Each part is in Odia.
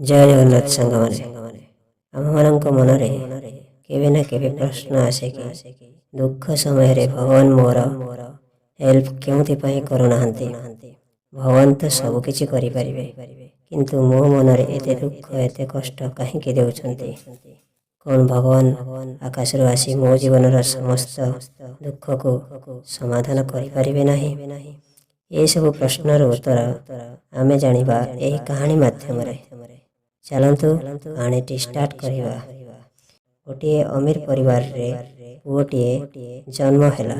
ଜୟ ଜଗନ୍ନାଥ ସାଙ୍ଗମାନେ, ଆମମାନଙ୍କ ମନରେ କେବେ ନା କେବେ ପ୍ରଶ୍ନ ଆସେ କି ଦୁଃଖ ସମୟରେ ଭଗବାନ ମୋର ହେଲ୍ପ କେଉଁଥିପାଇଁ କରୁନାହାନ୍ତି? ଭଗବାନ ତ ସବୁକିଛି କରିପାରିବେ, କିନ୍ତୁ ମୋ ମନରେ ଏତେ ଦୁଃଖ ଏତେ କଷ୍ଟ କାହିଁକି ଦେଉଛନ୍ତି? କ'ଣ ଭଗବାନ ଆକାଶରୁ ଆସି ମୋ ଜୀବନର ସମସ୍ତ ଦୁଃଖକୁ ସମାଧାନ କରିପାରିବେ ନାହିଁ? ଏସବୁ ପ୍ରଶ୍ନର ଉତ୍ତର ଆମେ ଜାଣିବା ଏହି କାହାଣୀ ମାଧ୍ୟମରେ। ଚାଲନ୍ତୁ କାହାଣୀଟି ଷ୍ଟାର୍ଟ କରିବା। ଗୋଟିଏ ଅମୀର ପରିବାରରେ ପୁଅଟିଏ ଜନ୍ମ ହେଲା।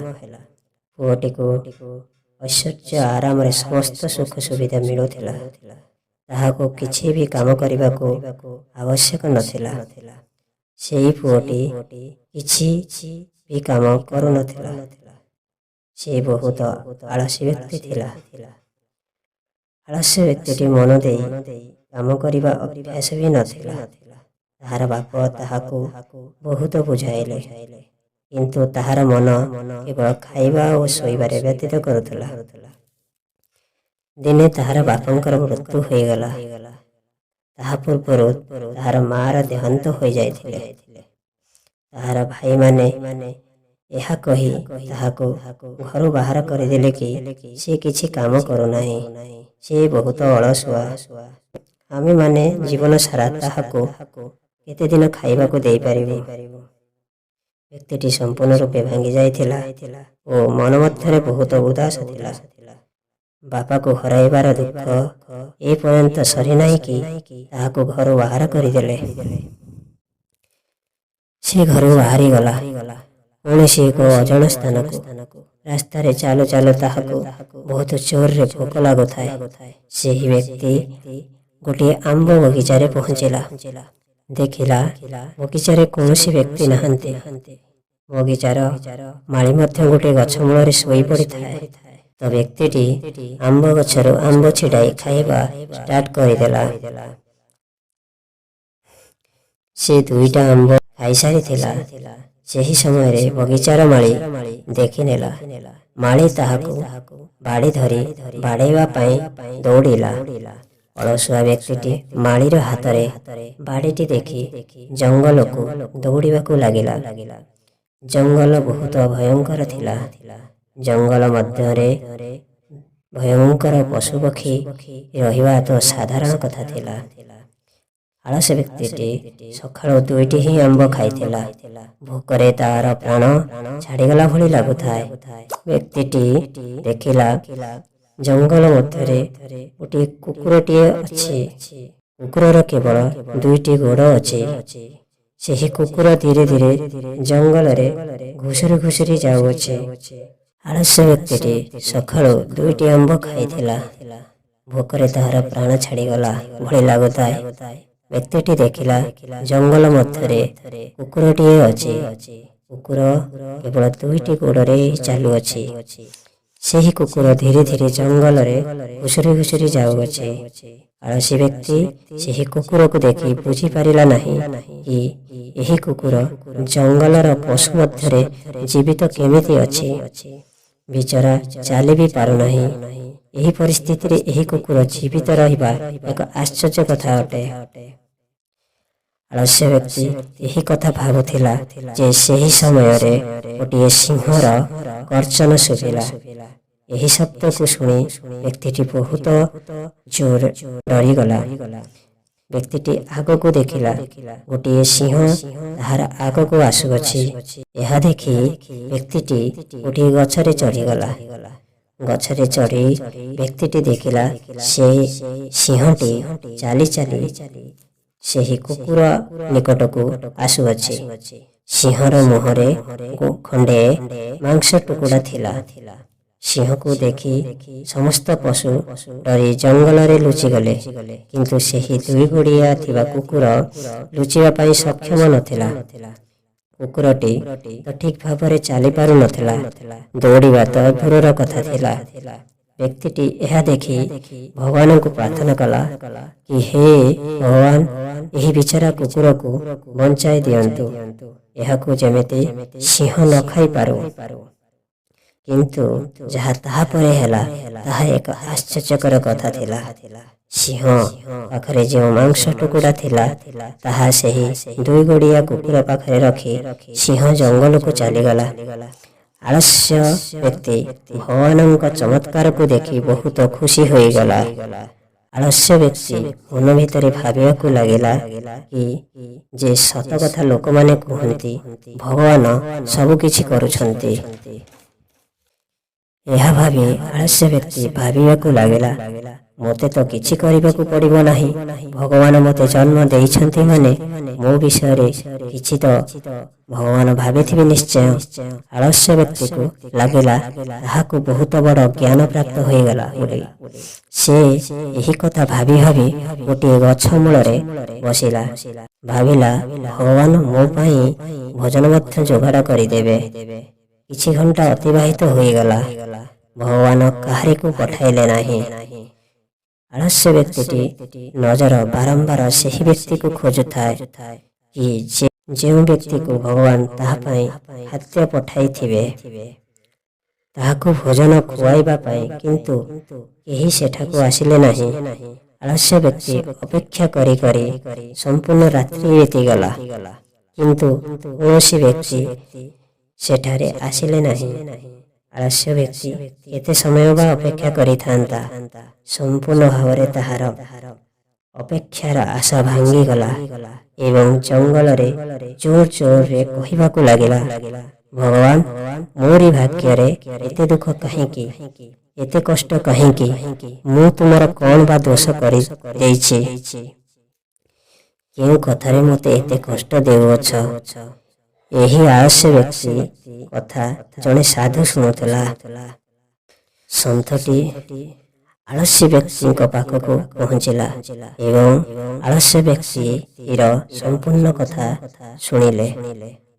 ପୁଅଟିକୁ ଐଶ୍ୱର୍ଯ୍ୟ ଆରାମରେ ସମସ୍ତ ସୁଖ ସୁବିଧା ମିଳୁଥିଲା। ତାହାକୁ କିଛି ବି କାମ କରିବାକୁ ଆବଶ୍ୟକ ନଥିଲା। ସେହି ପୁଅଟି କିଛି ବି କାମ କରୁନଥିଲା। ସେ ବହୁତ ଆଳସୀ ବ୍ୟକ୍ତି ଥିଲା। ଆଳସ୍ୟ ବ୍ୟକ୍ତିଟି ମନ ଦେଇ କାମ କରିବା ଅଭ୍ୟାସ ବି ନଥିଲା। ତାହାର ବାପ ତାହାକୁ ବହୁତ ବୁଝାଇଲେ, କିନ୍ତୁ ତାହାର ମନ କେବଳ ଖାଇବା ଓ ଶୋଇବାରେ ବ୍ୟତୀତ କରୁଥିଲା। ଦିନେ ତାହାର ବାପାଙ୍କର ମୃତ୍ୟୁ ହୋଇଗଲା। ତାହା ପୂର୍ବରୁ ତାହାର ମାଆର ଦେହାନ୍ତ ହୋଇଯାଇଥିଲେ। ତାହାର ଭାଇମାନେ ଏହା କହି ତାହାକୁ ଘରୁ ବାହାର କରିଦେଲେ କି ସେ କିଛି କାମ କରୁନାହିଁ, ସେ ବହୁତ ଅଳସୁଆ। ଆମେମାନେ ଜୀବନ ସାରା ତାହାକୁ କେତେଦିନ ଖାଇବାକୁ ଦେଇପାରିବୁ? ବ୍ୟକ୍ତିଟି ସମ୍ପୂର୍ଣ୍ଣ ରୂପେ ଭାଙ୍ଗି ଯାଇଥିଲା ଓ ମନ ମଧ୍ୟରେ ବହୁତ ଉଦାସ ଥିଲା। ବାପାକୁ ହରାଇବାର ଦୁଃଖ ଏପର୍ଯ୍ୟନ୍ତ ସରିନାହିଁ କି ତାହାକୁ ଘରୁ ବାହାର କରିଦେଲେ। ସେ ଘରୁ ବାହାରିଗଲା କୌଣସି ଏକ ଅଜଣା ସ୍ଥାନକୁ। ରାସ୍ତାରେ ଚାଲୁ ଚାଲୁ ତାହାକୁ ବହୁତ ଜୋରରେ ଭୋକ ଲାଗୁଥାଏ। ସେହି ବ୍ୟକ୍ତି ଗୋଟିଏ ଆମ୍ବ ବଗିଚାରେ ପହଞ୍ଚିଲା। ଦେଖିଲା ବଗିଚାରେ କୌଣସି ବ୍ୟକ୍ତି ନାହାନ୍ତି। ବଗିଚାର ମାଳି ମଧ୍ୟ ଗୋଟିଏ ଗଛ ମୂଳରେ ଶୋଇ ପଡ଼ିଥାଏ। ତ ବ୍ୟକ୍ତିଟି ଆମ୍ବ ଗଛରୁ ଆମ୍ବ ଛିଡ଼ାଇ ଖାଇବା ଷ୍ଟାର୍ଟ କରିଦେଲା। ସେ 2ଟା ଆମ୍ବ ଖାଇସାରିଥିଲା। ସେହି ସମୟରେ ବଗିଚାର ମାଳି ଦେଖିନେଲା। ମାଳି ତାହାକୁ ବାଡ଼ି ଧରି ବାଡ଼େଇବା ପାଇଁ ଦୌଡ଼ିଲା। ଅଳସୁଆ ବ୍ୟକ୍ତିଟି ମାଳିର ହାତରେ ବାଡ଼ିଟି ଦେଖି ଜଙ୍ଗଲକୁ ଦୌଡ଼ିବାକୁ ଲାଗିଲା। ଜଙ୍ଗଲ ବହୁତ ଭୟଙ୍କର ଥିଲା। ଜଙ୍ଗଲ ମଧ୍ୟରେ ଭୟଙ୍କର ପଶୁପକ୍ଷୀ ରହିବା ତ ସାଧାରଣ କଥା ଥିଲା। ଆଳସ୍ୟ ବ୍ୟକ୍ତିଟି ସକାଳୁ 2ଟି ହିଁ ଆମ୍ବ ଖାଇଥିଲା। ଭୋକରେ ତାର ପ୍ରାଣ ଛାଡ଼ିଗଲା ଭଳି ଲାଗୁଥାଏ। ବ୍ୟକ୍ତିଟି ଦେଖିଲା ଜଙ୍ଗଲ ମଧ୍ୟରେ ଗୋଟିଏ କୁକୁରଟିଏ ଅଛି। କୁକୁରର କେବଳ 2ଟି ଗୋଡ଼ ଅଛି। ସେହି କୁକୁର ଧୀରେ ଧୀରେ ଜଙ୍ଗଲରେ ଘୁଷୁରି ଘୁଷୁରି ଯାଉଅଛି। ଆଳସ୍ୟ ବ୍ୟକ୍ତିଟି ସକାଳୁ 2ଟି ଆମ୍ବ ଖାଇଥିଲା। ଭୋକରେ ତାହାର ପ୍ରାଣ ଛାଡ଼ିଗଲା ଭଳି ଲାଗୁଥାଏ। ବ୍ୟକ୍ତିଟି ଦେଖିଲା ଜଙ୍ଗଲ ମଧ୍ୟରେ କୁକୁରଟିଏ ଅଛି। କୁକୁର କେବଳ 2ଟି ଗୋଡ଼ରେ ଚାଲୁଅଛି। ସେହି କୁକୁର ଧୀରେ ଧୀରେ ଜଙ୍ଗଲରେ ଘୁଷୁରି ଘୁଷୁରି ଯାଉଅଛି। ଆଳସୀ ବ୍ୟକ୍ତି ସେହି କୁକୁରକୁ ଦେଖି ବୁଝିପାରିଲା ନାହିଁ କି ଏହି କୁକୁର ଜଙ୍ଗଲର ପଶୁ ମଧ୍ୟରେ ଜୀବିତ କେମିତି ଅଛି। ବିଚରା ଚାଲି ବି ପାରୁନାହିଁ। ଏହି ପରିସ୍ଥିତିରେ ଏହି କୁକୁର ଜୀବିତ ରହିବା ଏକ ଆଶ୍ଚର୍ଯ୍ୟ କଥା ଅଟେ। ଆଳସ୍ୟ ବ୍ୟକ୍ତି ଏହି କଥା ଭାବୁଥିଲା ଯେ ସେହି ସମୟରେ ଗୋଟିଏ ସିଂହର ଗର୍ଜନ ଶୁଭିଲା। ଏହି ଶବ୍ଦକୁ ଶୁଣି ବ୍ୟକ୍ତିଟି ବହୁତ ଜୋର ଡରିଗଲା। ବ୍ୟକ୍ତିଟି ଆଗକୁ ଦେଖିଲା ଗୋଟିଏ ସିଂହ ତାହାର ଆଗକୁ ଆସୁଅଛି। ଏହା ଦେଖି ବ୍ୟକ୍ତିଟି ଗୋଟିଏ ଗଛରେ ଚଢ଼ିଗଲା। ଗଛରେ ଚଢ଼ି ବ୍ୟକ୍ତିଟି ଦେଖିଲା ସେ ସିଂହଟି ଚାଲି ଚାଲି ସେହି କୁକୁର ନିକଟକୁ ଆସୁଅଛି। ସିଂହର ମୁହଁରେ ଖଣ୍ଡେ ମାଂସ ଟୁକୁଡ଼ା ଥିଲା। ସିଂହକୁ ଦେଖି ସମସ୍ତ ପଶୁ ଡରି ଜଙ୍ଗଲରେ ଲୁଚିଗଲେ, କିନ୍ତୁ ସେହି 2 ଗୋଡ଼ିଆ ଥିବା କୁକୁର ଲୁଚିବା ପାଇଁ ସକ୍ଷମ ନଥିଲା। କୁକୁରଟି ତ ଠିକ୍ ଭାବରେ ଚାଲି ପାରୁନଥିଲା, ଦୌଡ଼ିବା ତ ଦୂରର କଥା ଥିଲା। ବ୍ୟକ୍ତିଟି ଏହା ଦେଖି ଭଗବାନଙ୍କୁ ପ୍ରାର୍ଥନା କଲା କି ହେ ଭଗବାନ, ଏହି ବିଚରା କୁକୁରକୁ ବଞ୍ଚାଇ ଦିଅନ୍ତୁ। ଏହାକୁ ଯେମିତି ସିଂହ ନ ଖାଇପାରୁ। କିନ୍ତୁ ଯାହା ତାହାପରେ ହେଲା ତାହା ଏକ ଆଶ୍ଚର୍ଯ୍ୟକର କଥା ଥିଲା। ସିଂହ ପାଖରେ ଯେଉଁ ମାଂସ ଟୁକୁଡ଼ା ଥିଲା ତାହା ସେହି 2 ଗୋଡ଼ିଆ କୁକୁର ପାଖରେ ରଖି ସିଂହ ଜଙ୍ଗଲକୁ ଚାଲିଗଲା। ଆଳସ୍ୟ ବ୍ୟକ୍ତି ଭଗବାନଙ୍କ ଚମତ୍କାରକୁ ଦେଖି ବହୁତ ଖୁସି ହୋଇଗଲା। ଆଳସ୍ୟ ବ୍ୟକ୍ତି ମନ ଭିତରେ ଭାବିବାକୁ ଲାଗିଲା କି ଯେ ସତ କଥା ଲୋକମାନେ କୁହନ୍ତି ଭଗବାନ ସବୁ କିଛି କରୁଛନ୍ତି। ଏହା ଭାବି ଆଳସ୍ୟ ବ୍ୟକ୍ତି ଭାବିବାକୁ ଲାଗିଲା, ମୋତେ ତ କିଛି କରିବାକୁ ପଡ଼ିବ ନାହିଁ। ଭଗବାନ ମୋତେ ଜନ୍ମ ଦେଇଛନ୍ତି ମାନେ ମୋ ବିଷୟରେ କିଛି ତ ଭଗବାନ ଭାବିଥିବେ ନିଶ୍ଚୟ। ଆଳସ୍ୟ ବ୍ୟକ୍ତିକୁ ଲାଗିଲା ତାହାକୁ ବହୁତ ବଡ଼ ଜ୍ଞାନ ପ୍ରାପ୍ତ ହୋଇଗଲା ବୋଲି। ସେ ଏହି କଥା ଭାବି ଭାବି ଗୋଟିଏ ଗଛ ମୂଳରେ ବସିଲା। ଭାବିଲା ଭଗବାନ ମୋ ପାଇଁ ଭୋଜନ ମଧ୍ୟ ଯୋଗାଡ଼ କରିଦେବେ। କିଛି ଘଣ୍ଟା ଅତିବାହିତ ହୋଇଗଲା। ଭଗବାନ କାହାରିକୁ ପଠାଇଲେ ନାହିଁ। ଆଳସ୍ୟ ବ୍ୟକ୍ତିଟି ନଜର ବାରମ୍ବାର ସେହି ବ୍ୟକ୍ତିକୁ ଖୋଜୁଥାଏ କି ଯେଉଁ ବ୍ୟକ୍ତିକୁ ଭଗବାନ ତାହା ପାଇଁ ଖାଦ୍ୟ ପଠାଇଥିବେ, ତାହାକୁ ଭୋଜନ ଖୁଆଇବା ପାଇଁ, କିନ୍ତୁ କେହି ସେଠାକୁ ଆସିଲେ ନାହିଁ। ଆଳସ୍ୟ ବ୍ୟକ୍ତି ଅପେକ୍ଷା କରି କରି ସମ୍ପୂର୍ଣ୍ଣ ରାତ୍ରି ବିତିଗଲା, କିନ୍ତୁ କୌଣସି ବ୍ୟକ୍ତି ସେଠାରେ ଆସିଲେ ନାହିଁ। ଆଳସ୍ୟ ବ୍ୟକ୍ତି କେତେ ସମୟ ବା ଅପେକ୍ଷା କରିଥାନ୍ତା। ସମ୍ପୂର୍ଣ୍ଣ ଭାବରେ ତାହାର ଅପେକ୍ଷାର ଆଶା ଭାଙ୍ଗିଗଲା ଏବଂ ଜଙ୍ଗଲରେ ଜୋର ଜୋରରେ କହିବାକୁ ଲାଗିଲା, ଭଗବାନ ମୋରି ଭାଗ୍ୟରେ ଏତେ ଦୁଃଖ କାହିଁକି, ଏତେ କଷ୍ଟ କାହିଁକି? ମୁଁ ତୁମର କ'ଣ ବା ଦୋଷ କରି ଦେଇଛି? କେଉଁ କଥାରେ ମୋତେ ଏତେ କଷ୍ଟ ଦେଉଅଛ? ଏହି ଆଳସ୍ୟ ବ୍ୟକ୍ତି କଥା ଜଣେ ସାଧୁ ଶୁଣୁଥିଲା। ସନ୍ଥଟି ଆଳସ୍ୟ ବ୍ୟକ୍ତିଙ୍କ ପାଖକୁ ପହଞ୍ଚିଲା ଏବଂ ଆଳସ୍ୟ ବ୍ୟକ୍ତିର ସମ୍ପୂର୍ଣ୍ଣ କଥା ଶୁଣିଲେ।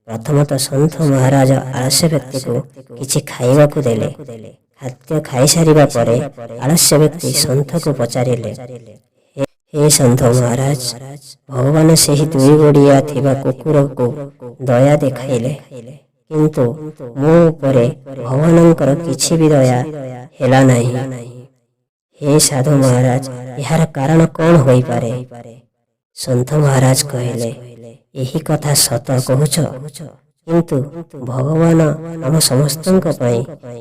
ପ୍ରଥମତଃ ସନ୍ଥ ମହାରାଜ ଆଳସ୍ୟ ବ୍ୟକ୍ତିକୁ କିଛି ଖାଇବାକୁ ଦେଲେ। ଖାଦ୍ୟ ଖାଇସାରିବା ପରେ ଆଳସ୍ୟ ବ୍ୟକ୍ତି ସନ୍ଥକୁ ପଚାରିଲେ, ହେ ସନ୍ଥ ମହାରାଜ, ଭଗବାନ ସେହି 2 ଗୋଡ଼ିଆ ଥିବା କୁକୁରକୁ ଦୟା ଦେଖାଇଲେ, କିନ୍ତୁ ମୋ ଉପରେ ଭଗବାନଙ୍କର କିଛି ବି ଦୟା ହେଲା ନାହିଁ। ହେ ସାଧୁ ମହାରାଜ, ଏହାର କାରଣ କ'ଣ ହୋଇପାରେ? ସନ୍ଥ ମହାରାଜ କହିଲେ, ଏହି କଥା ସତ କହୁଛ, କିନ୍ତୁ ଭଗବାନ ଆମ ସମସ୍ତଙ୍କ ପାଇଁ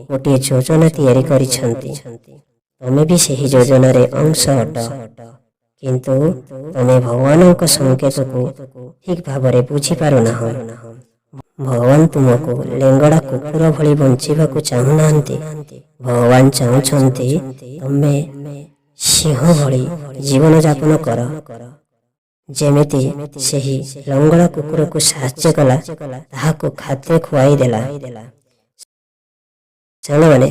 ଗୋଟିଏ ଯୋଜନା ତିଆରି କରିଛନ୍ତି। ତମେ ବି ସେହି ଯୋଜନାରେ ଅଂଶ ଅଟ, କିନ୍ତୁ ତମେ ଭଗବାନଙ୍କ ସଂକେତକୁ ଠିକ୍ ଭାବରେ ବୁଝିପାରୁନାହଁ। ଭଗବାନ ତୁମକୁ ଲେଙ୍ଗଡ଼ା କୁକୁର ଭଳି ବଞ୍ଚିବାକୁ ଚାହୁଁନାହାନ୍ତି। ଭଗବାନ ଚାହୁଁଛନ୍ତି ତମେ ସିଂହ ଭଳି ଜୀବନଯାପନ କର। ଯେମିତି ସେହି ଲଙ୍ଗଳା କୁକୁରକୁ ସାହାଯ୍ୟ କଲା, ତାହାକୁ ଖାଦ୍ୟ ଖୁଆଇ ଦେଲା। ସାଙ୍ଗମାନେ,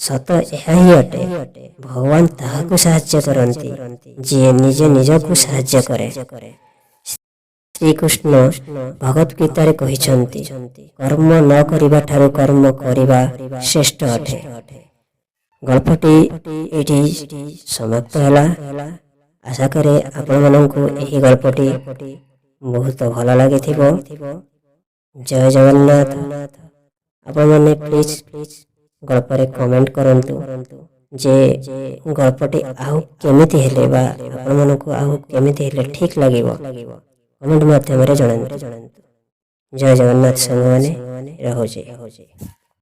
ସତ ଏହା ହିଁ ଅଟେ। ଭଗବାନ ତାହାକୁ ସାହାଯ୍ୟ କରନ୍ତି ଯିଏ ନିଜେ ନିଜକୁ ସାହାଯ୍ୟ କରେ। ଶ୍ରୀକୃଷ୍ଣ ଭଗବତ୍ ଗୀତାରେ କହିଛନ୍ତି, କର୍ମ ନ କରିବା ଠାରୁ କର୍ମ କରିବା ଶ୍ରେଷ୍ଠ ଅଟେ। ଗଳ୍ପଟି ଏଠି ସମାପ୍ତ ହେଲା। ଆଶା କରେ ଆପଣମାନଙ୍କୁ ଏହି ଗଳ୍ପଟି ବହୁତ ଭଲ ଲାଗିଥିବ। ଜୟ ଜଗନ୍ନାଥ। ଆପଣମାନେ ପ୍ଲିଜ୍ ଗଳ୍ପରେ କମେଣ୍ଟ କରନ୍ତୁ ଯେ ଗଳ୍ପଟି ଆଉ କେମିତି ହେଲେ ବା ଆପଣମାନଙ୍କୁ ଆଉ କେମିତି ହେଲେ ଠିକ୍ ଲାଗିବ, କମେଣ୍ଟ ମାଧ୍ୟମରେ ଜଣାନ୍ତୁ। ଜୟ ଜଗନ୍ନାଥ ସାଙ୍ଗମାନେ, ରହୁଛି।